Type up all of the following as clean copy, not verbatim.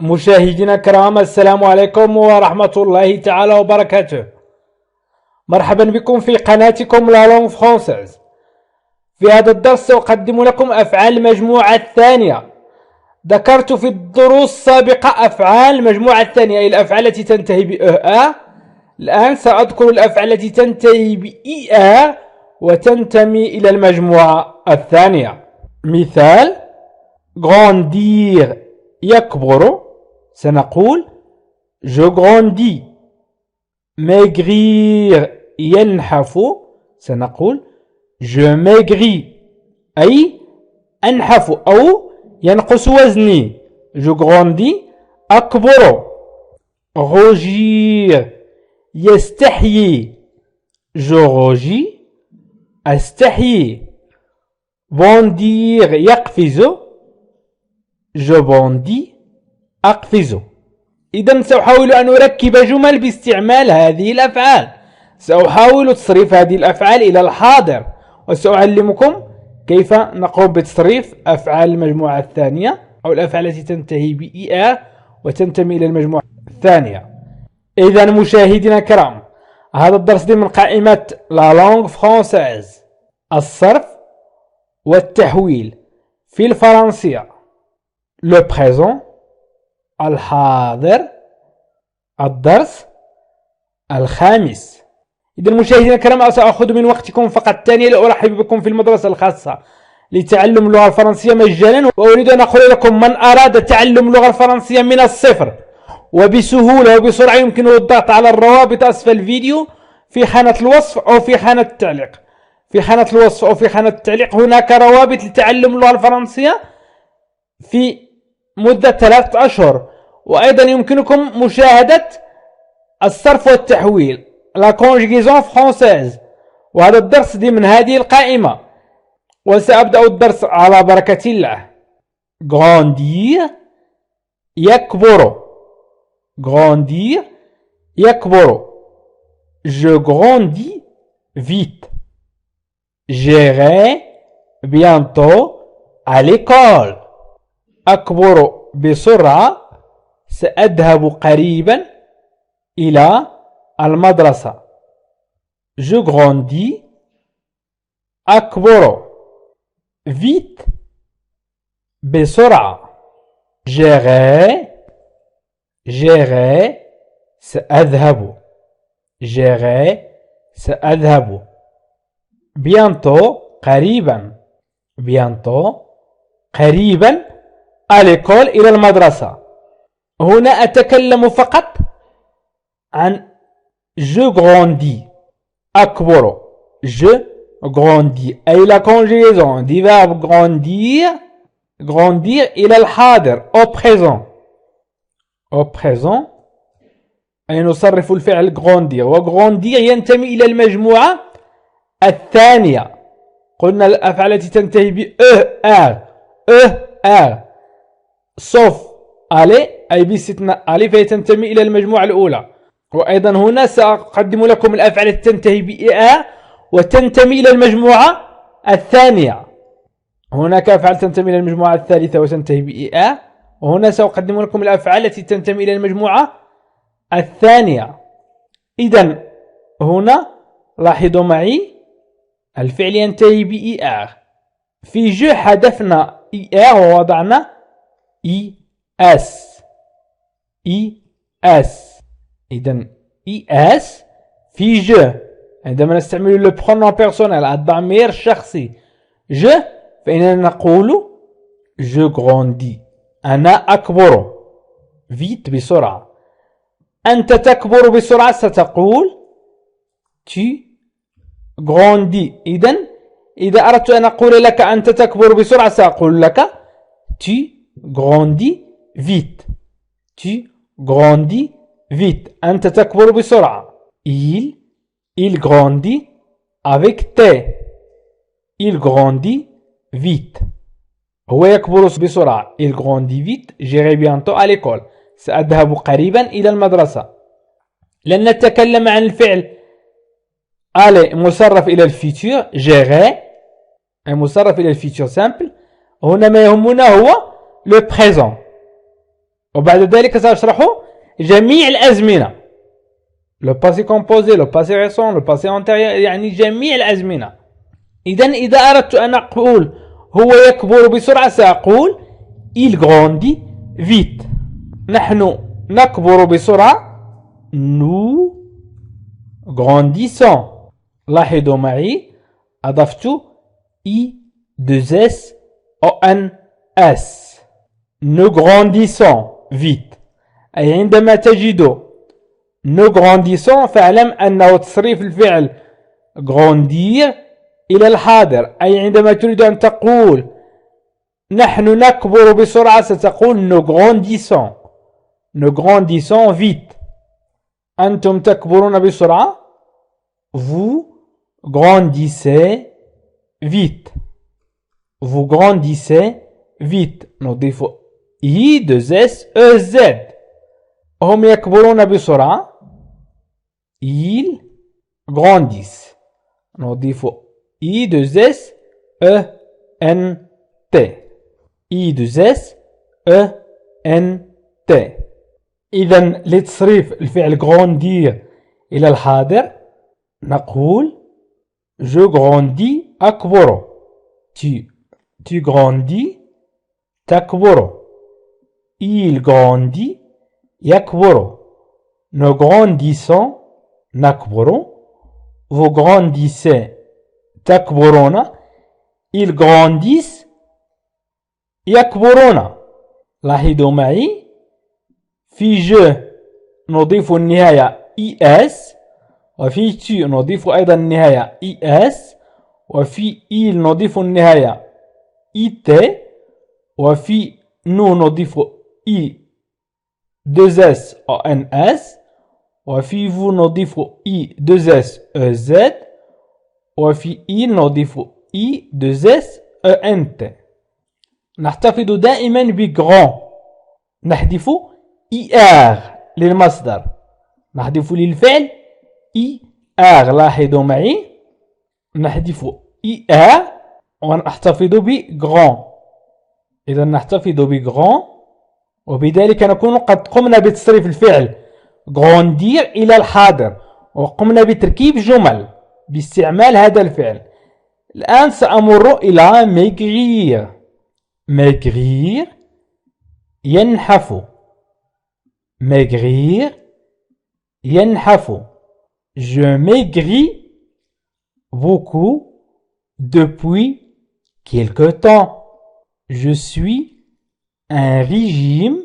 مشاهدينا الكرام، السلام عليكم ورحمة الله تعالى وبركاته. مرحبا بكم في قناتكم لا لونغ فرونسيز. في هذا الدرس سأقدم لكم أفعال المجموعة الثانية. ذكرت في الدروس السابقة أفعال المجموعة الثانية أي الأفعال التي تنتهي بأ. الآن سأذكر الأفعال التي تنتهي بإ وتنتمي إلى المجموعة الثانية. مثال: grandir يكبر، سنقول je grandis. maigrir ينحف، سنقول je maigris، أي أنحف أو ينقص وزني. je grandis أكبر. rougir يستحيي، je rougis أستحيي. bondir يقفز، je bondis أقفز. إذا سأحاول أن أركب جمل باستعمال هذه الأفعال. سأحاول تصريف هذه الأفعال إلى الحاضر، وسأعلمكم كيف نقوم بتصريف أفعال المجموعة الثانية أو الأفعال التي تنتهي بإ وتنتمي إلى المجموعة الثانية. إذا مشاهدينا الكرام، هذا الدرس من قائمة لا لونغ فرونسيز، الصرف والتحويل في الفرنسية. لو بريزون الحاضر، الدرس الخامس. إذا مشاهدينا الكرام، سأخذ من وقتكم فقط ثانية لأرحب بكم في المدرسة الخاصة لتعلم اللغة الفرنسية مجانا. وأريد أن أقول لكم: من أراد تعلم اللغة الفرنسية من الصفر وبسهولة وبسرعة يمكنه الضغط على الروابط أسفل الفيديو في خانة الوصف أو في خانة التعليق. في خانة الوصف أو في خانة التعليق هناك روابط لتعلم اللغة الفرنسية في مدة 3 أشهر. وأيضا يمكنكم مشاهدة الصرف والتحويل لا كونجيزون فرونسيز، وهذا الدرس ضمن هذه القائمة. وسأبدأ الدرس على بركة الله. grandir يكبر، grandir يكبر. je grandis vite. j'irai bientôt à l'école. أكبر بسرعة، سأذهب قريبا إلى المدرسة. je grandis أكبر vite بسرعة. j'irai سأذهب. سأذهب. bientôt قريبا. قريبا à l'école إلى المدرسة. هنا أتكلم فقط عن je grandis أكبر. je grandis أي la conjugaison du verbe grandir إلى الحاضر au présent أي نصرف الفعل grandir، وgrandir ينتمي إلى المجموعة الثانية. قلنا الأفعال التي تنتهي ب sauf aller أي باستثناء aller فهي تنتمي إلى المجموعة الأولى. وأيضا هنا سأقدم لكم الأفعال التي تنتهي بإ وتنتمي إلى المجموعة الثانية. هناك أفعال تنتمي إلى المجموعة الثالثة وتنتهي بإ، وهنا سأقدم لكم الأفعال التي تنتمي إلى المجموعة الثانية. إذا هنا لاحظوا معي الفعل ينتهي بإ. في جو حذفنا إ ووضعنا إس. إذن إس في جو عندما نستعمل لو برونون بيرسونيل الضمير الشخصي جو فإننا نقول je grandis أنا أكبر vite بسرعة. أنت تكبر بسرعة ستقول tu grandis. إذا أردت أن أقول لك أنت تكبر بسرعة سأقول لك tu grandis vite. أنت تكبر بسرعة. il grandit avec T. il grandit vite. هو يكبر بسرعة. il grandit vite. j'irai bientôt à l'école. سأذهب قريبا إلى المدرسة. لن نتكلم عن الفعل aller مصرف إلى الفيتور gérer مصرف إلى الفيتور simple. هنا ما يهمنا هو le présent. وبعد ذلك سأشرح جميع الأزمنة. le passé composé, le passé récent, le passé antérieur، يعني جميع الأزمنة. إذا أردت أن أقول هو يكبر بسرعة سأقول il grandit vite. نحن نكبر بسرعة nous grandissons. لاحظوا معي أضفت I2S ONS. nous grandissons vite. أي عندما تجد nous grandissons فاعلم أنه تصريف الفعل grandir إلى الحاضر. أي عندما تريد أن تقول نحن نكبر بسرعة ستقول nous grandissons. nous grandissons vite. أنتم تكبرون بسرعة vous grandissez vite. vous grandissez vite. نضيف I2S EZ. هم يكبرون بسرعة ils grandissent. نضيف I2S ENT. I2S ENT. إذا لتصريف الفعل grandir إلى الحاضر نقول je grandis أكبر. tu grandis تكبر. il grandit يكبر. nous grandissons نكبر. vous grandissez تكبرون. ils grandissent يكبرون. لاحظوا معي في je نضيف النهاية es، وفي tu نضيف أيضا النهاية es، وفي il نضيف النهاية it، وفي nous نضيف I2S ONS، وفي vous نضيف I2S EZ، وفي il نضيف I2S ENT. نحتفظ دائما بغران. نحذف IR للمصدر. نحذف للفعل IR. لاحظوا معي نحذف IR ونحتفظ بغران. إذا نحتفظ بغران وبذلك نكون قد قمنا بتصريف الفعل grandir إلى الحاضر وقمنا بتركيب جمل باستعمال هذا الفعل. الآن سأمر إلى maigrir. maigrir ينحف. maigrir ينحف. je maigris beaucoup depuis quelque temps. je suis un régime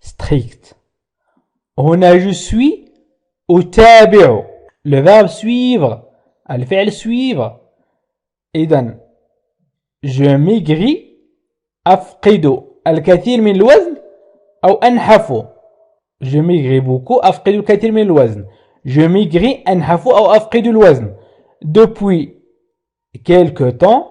strict. هنا je suis أتابع. le verbe suivre الفعل suivre. إذن je maigris أفقد الكثير من الوزن أو أنحف. je maigris beaucoup أفقد الكثير من الوزن. je maigris أنحف أو أفقد الوزن. depuis quelque temps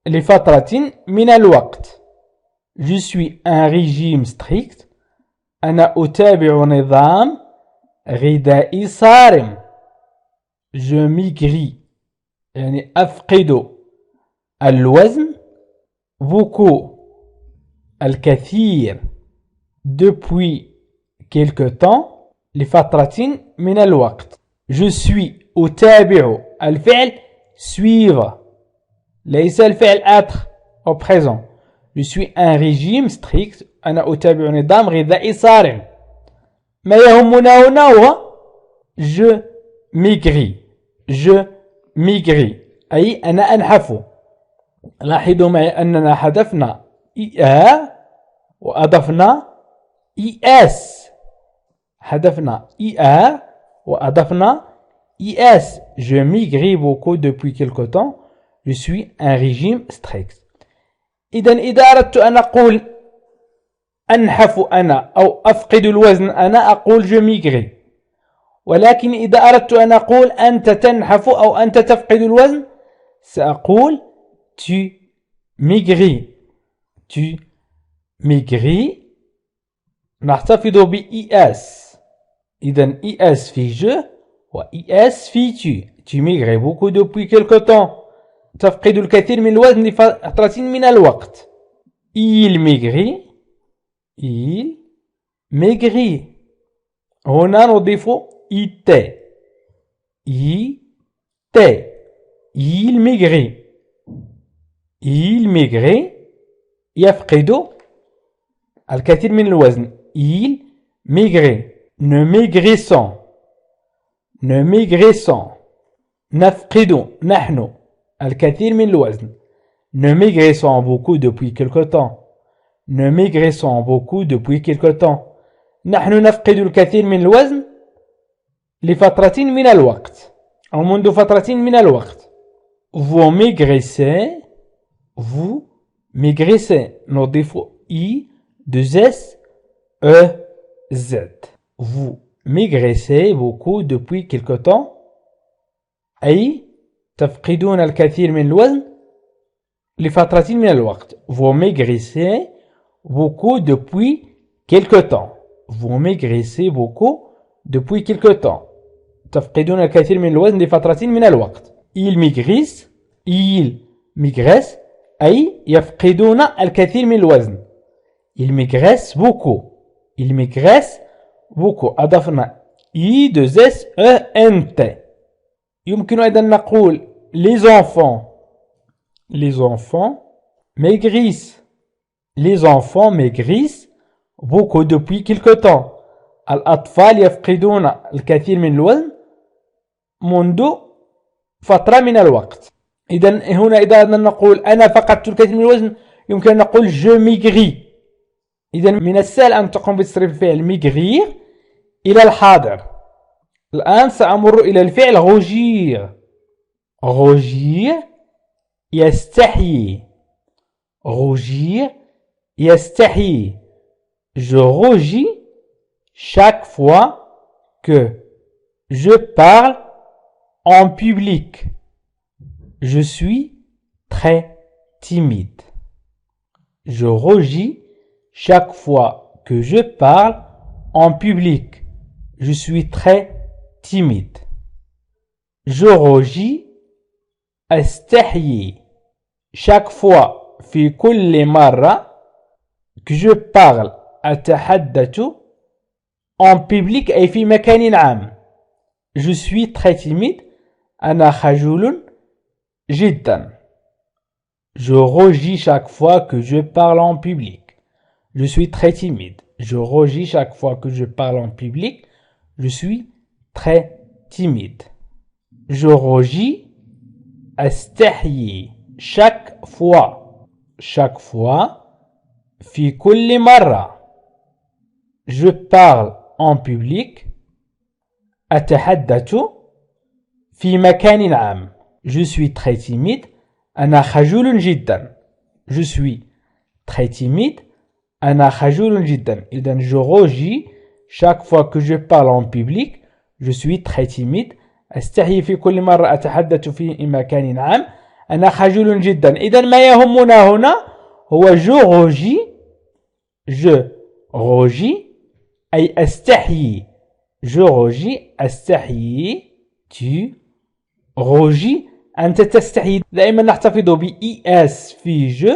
لفترة من الوقت. je suis un régime strict أنا أتابع نظام غذائي صارم. je maigris يعني أفقد الوزن beaucoup الكثير depuis quelque temps لفترة من الوقت. je suis أتابع الفعل suivre ليس الفعل être au présent. je suis un régime strict أنا أتابع نظام غذائي صارم. ما يهمنا هنا هو je maigris. je maigris أي أنا أنحف. لاحظوا معي أننا حذفنا IR وأضفنا ES. حذفنا IR وأضفنا ES. je maigris beaucoup depuis quelque temps. je suis un régime strict. إذا أردت أن أقول أنحف أنا أو أفقد الوزن أنا أقول je maigris. ولكن إذا أردت أن أقول أنت تنحف أو أنت تفقد الوزن سأقول tu maigris. tu maigris. نحتفظ ب ES. إذن ES في je و ES في tu. tu maigris beaucoup depuis quelque temps. تفقد الكثير من الوزن لفترة من الوقت. il maigrit. il maigri. هنا نضيف IT. IT. Il maigrit. Il maigrit يفقد الكثير من الوزن. Il maigrit. Nous maigrissons. Nous maigrissons. نفقد نحن الكثير من الوزن. Nous maigrissons beaucoup depuis quelque temps. Nous maigrissons beaucoup depuis quelque temps. نحن نفقد الكثير من الوزن لفترة من الوقت أو منذ فترة من الوقت. Vous maigrissez. Vous maigrissez. نضيف I, 2S, E, Z. Vous maigrissez beaucoup depuis quelque temps. أي تفقدون الكثير من الوزن لفترة من الوقت. Vous maigrissez beaucoup depuis quelque temps. Vous maigrissez beaucoup depuis quelque temps. تفقدون الكثير من الوزن لفترة من الوقت. Ils maigrissent. Ils maigrissent أي يفقدون الكثير من الوزن. Ils maigrissent beaucoup. Ils maigrissent beaucoup. أضفنا I, 2S, E, N, T. يمكن أيضا نقول les enfants. Les enfants maigrissent. Les enfants maigrissent beaucoup depuis quelque temps. الأطفال يفقدون الكثير من الوزن منذ فترة من الوقت. إذن هنا إذا نقول أنا فقدت الكثير من الوزن يمكن أن نقول je maigris. إذن من السهل أن تقوم بتصريف الفعل maigrir إلى الحاضر. الآن سأمر إلى الفعل rougir. rougir يستحيي. rougir يستحيي. Je rougis chaque fois que je parle en public. Je suis très timide. Je rougis chaque fois que je parle en public. Je suis très timide. Je rougis أستحيي. Chaque fois في كل مرة que je parle أتحدث en public أي في مكان عام. Je suis très timide. أنا خجول جدا. Je rougis chaque fois que je parle en public. Je suis très timide. Je rougis chaque fois que je parle en public. Je suis très timide. Je rougis أستحيي. chaque fois. chaque fois. في كل مرة. Je parle en public. أتحدث في مكان عام. Je suis très timide. أنا خجول جدا. Je suis très timide. أنا خجول جدا. إذن je rougis chaque fois que je parle en public. Je suis très timide. أستحي في كل مرة أتحدث في مكان عام. أنا خجول جدا. إذن ما يهمنا هنا هو je rougis. Je rougis أي أستحي. Je rougis أستحي. Tu rougis أنت تستحي. دائما نحتفظ ب ES في je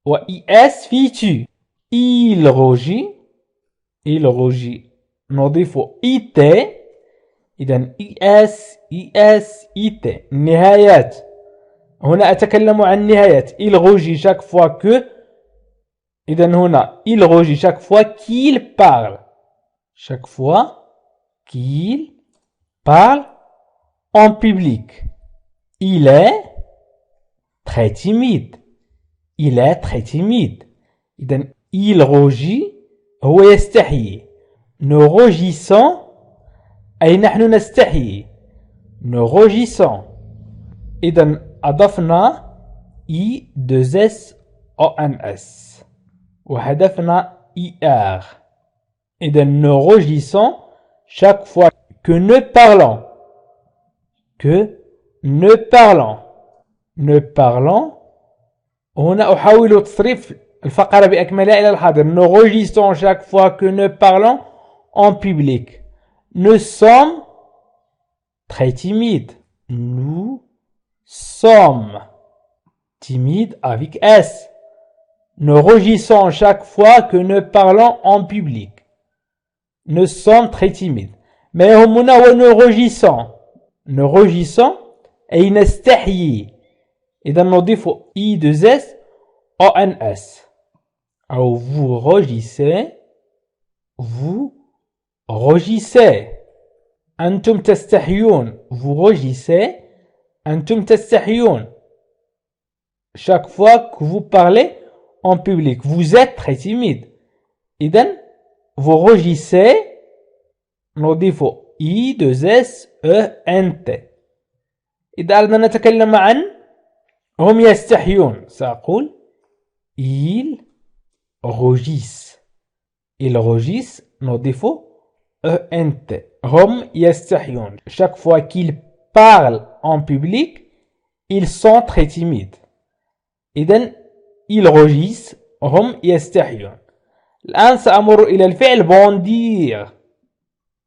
و ES في tu. Il rougit. Il rougit نضيف IT. إذن ES ES IT. النهايات. هنا أتكلم عن النهايات. Il rougit chaque fois que. إذن هنا il rougit chaque fois qu'il parle. Chaque fois qu'il parle en public. Il est très timide. Il est très timide. إذن il rougit هو يستحي. Nous rougissons أي نحن نستحي. Nous rougissons. إذن أضفنا I, 2S, ONS وحذفنا IR. إذن nous rougissons chaque fois que nous parlons. Que nous parlons. Nous parlons. هنا أحاول تصريف الفقرة بأكملها إلى الحاضر. Nous rougissons chaque fois que nous parlons en public. Nous sommes très timides. Nous sommes timides avec S. Nous rougissons chaque fois que nous parlons en public. Nous sommes très timides. Mais nous rougissons. Nous rougissons et نستحيي. إذا نضيف I 2 S ONS. Alors vous rougissez. Vous rougissez. أنتم تستحيون. Vous rougissez. أنتم تستحيون. Chaque fois que vous parlez en public, vous êtes très timide. إذن vous rougissez. نضيف I 2 S E N T. إذا أردنا نتكلم عن هم يستحيون سأقول ils rougissent. Ils rougissent نضيف ENT. هم يستحيون. Chaque fois qu'ils parlent en public, ils sont très timides. إذن ils rougissent. هم يستحيون. الآن سأمر إلى الفعل bondir.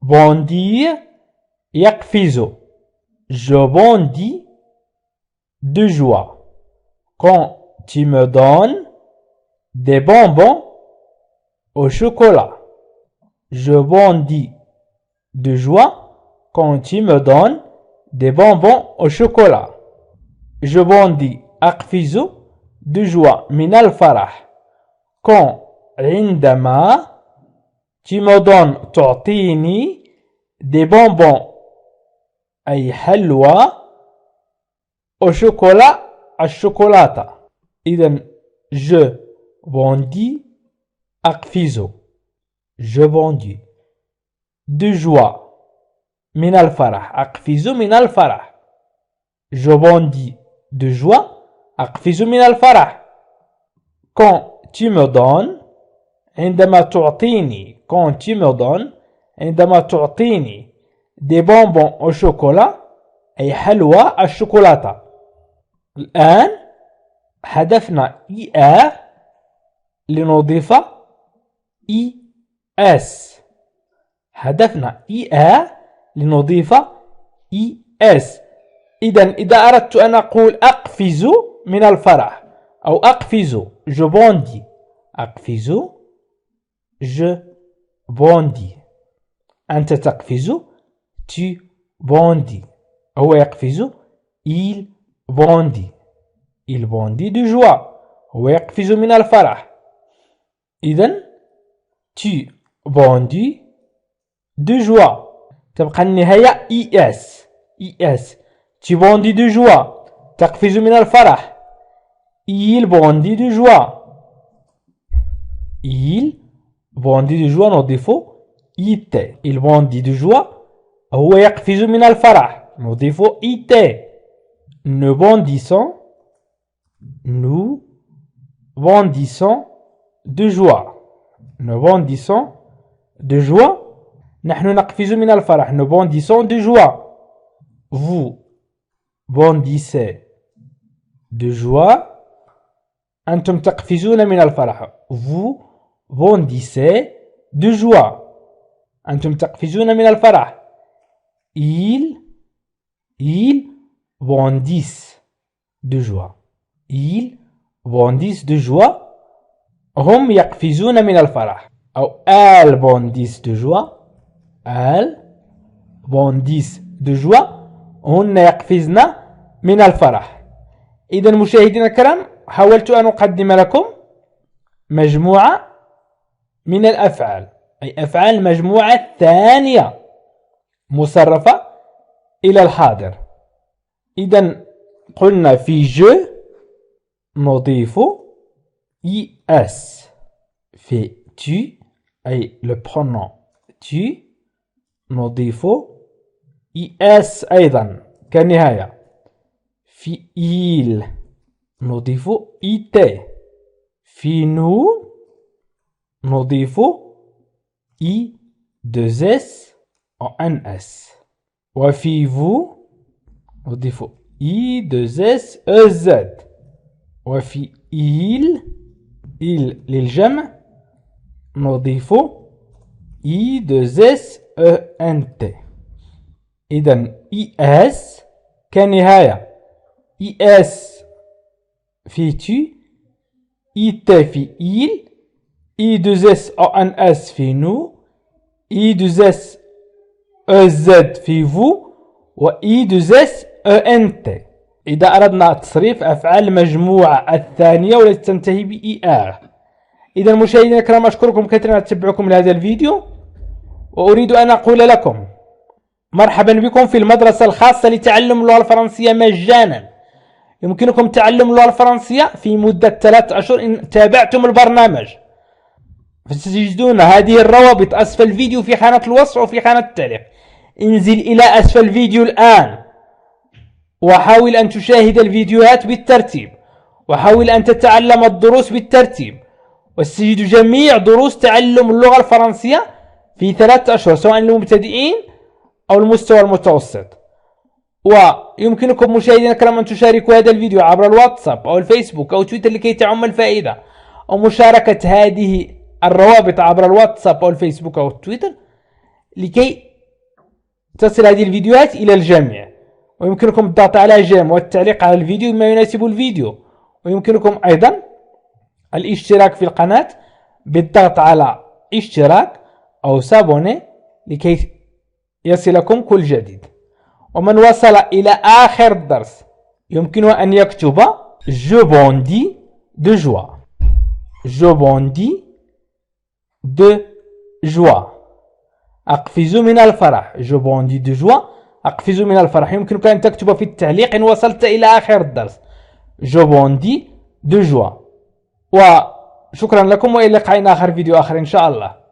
Bondir يقفز. Je bondis de joie. Quand tu me donnes des bonbons au chocolat. Je bondis de joie quand tu me donnes des bonbons au chocolat. Je bondis أقفز de joie من الفرح. Quand عندما tu me donnes تعطيني des bonbons أي حلوى au chocolat الشوكولاتة. إذن je bondis أقفز. Je bondis de joie من الفرح. أقفز من الفرح. Je bondis de joie أقفز من الفرح. Quand tu me donnes عندما تعطيني. Quand tu me donnes عندما تعطيني des bonbons au chocolat أي حلوى الشوكولاتة. الآن حذفنا ER لنضيف ES. حذفنا ER لنضيف ES. إذا أردت أن أقول أقفز من الفرح أو أقفز je bondis. أقفز je bondis. أنت تقفز tu bondis. هو يقفز il bondit. Il bondit de joie. هو يقفز من الفرح. إذن tu bondis de joie. تبقى النهاية ES. ES. Tu bondis de joie. تقفز من الفرح. Il bondit de joie. Il bondit de joie نضيف IT. Il bondit de joie. هو يقفز من الفرح. نضيف IT. Nous bondissons. Nous bondissons de joie. Nous bondissons de joie. نحن نقفز من الفرح. Nous bondissons de joie. Vous bondissez de joie. أنتم تقفزون من الفرح. Vous bondissez de joie. أنتم تقفزون من الفرح. Ils bondissent de joie. Ils bondissent de joie. هم يقفزون من الفرح. أو elles bondissent de joie. Elles bondissent de joie. هن يقفزن من الفرح. إذا مشاهدينا الكرام حاولت أن أقدم لكم مجموعة من الأفعال أي أفعال المجموعة الثانية مصرفة إلى الحاضر. إذا قلنا في je نضيف es. في tu أي le pronom tu نضيف es أيضا كنهاية. في il نضيف it. في nous نضيف I 2 S en NS. وفي vous نضيف I 2 S EZ. وفي il للجمع نضيف I 2 S ENT. إذن ES كنهاية. ES في tu IT في il, I2S ONS في nous, I2S EZ في vous, و I2S ENT. إذا أردنا تصريف أفعال المجموعة الثانية والتي تنتهي ب ER. إذا مشاهدينا الكرام، أشكركم كثيرا على تتبعكم لهذا الفيديو، وأريد أن أقول لكم مرحبا بكم في المدرسة الخاصة لتعلم اللغة الفرنسية مجانا. يمكنكم تعلم اللغة الفرنسية في مدة 3 أشهر إن تابعتم البرنامج. ستجدون هذه الروابط أسفل الفيديو في خانة الوصف وفي خانة التعليق. انزل إلى أسفل الفيديو الآن وحاول أن تشاهد الفيديوهات بالترتيب، وحاول أن تتعلم الدروس بالترتيب، وستجد جميع دروس تعلم اللغة الفرنسية في 3 أشهر سواء للمبتدئين أو المستوى المتوسط. ويمكنكم مشاهدينا الكرام أن تشاركوا هذا الفيديو عبر الواتساب أو الفيسبوك أو تويتر لكي تعم الفائدة، أو مشاركة هذه الروابط عبر الواتساب أو الفيسبوك أو التويتر لكي تصل هذه الفيديوهات إلى الجميع. ويمكنكم الضغط على جيم والتعليق على الفيديو بما يناسب الفيديو. ويمكنكم أيضا الاشتراك في القناة بالضغط على اشتراك أو سابوني لكي يصلكم كل جديد. ومن وصل إلى آخر الدرس يمكنه أن يكتب Je bondis de joie. Je bondis de joie. أقفز من الفرح. Je bondis de joie. أقفز من الفرح. يمكنك أن تكتب في التعليق إن وصلت إلى آخر الدرس Je bondis de joie. وشكرا لكم، وإلى لقاء آخر فيديو آخر إن شاء الله.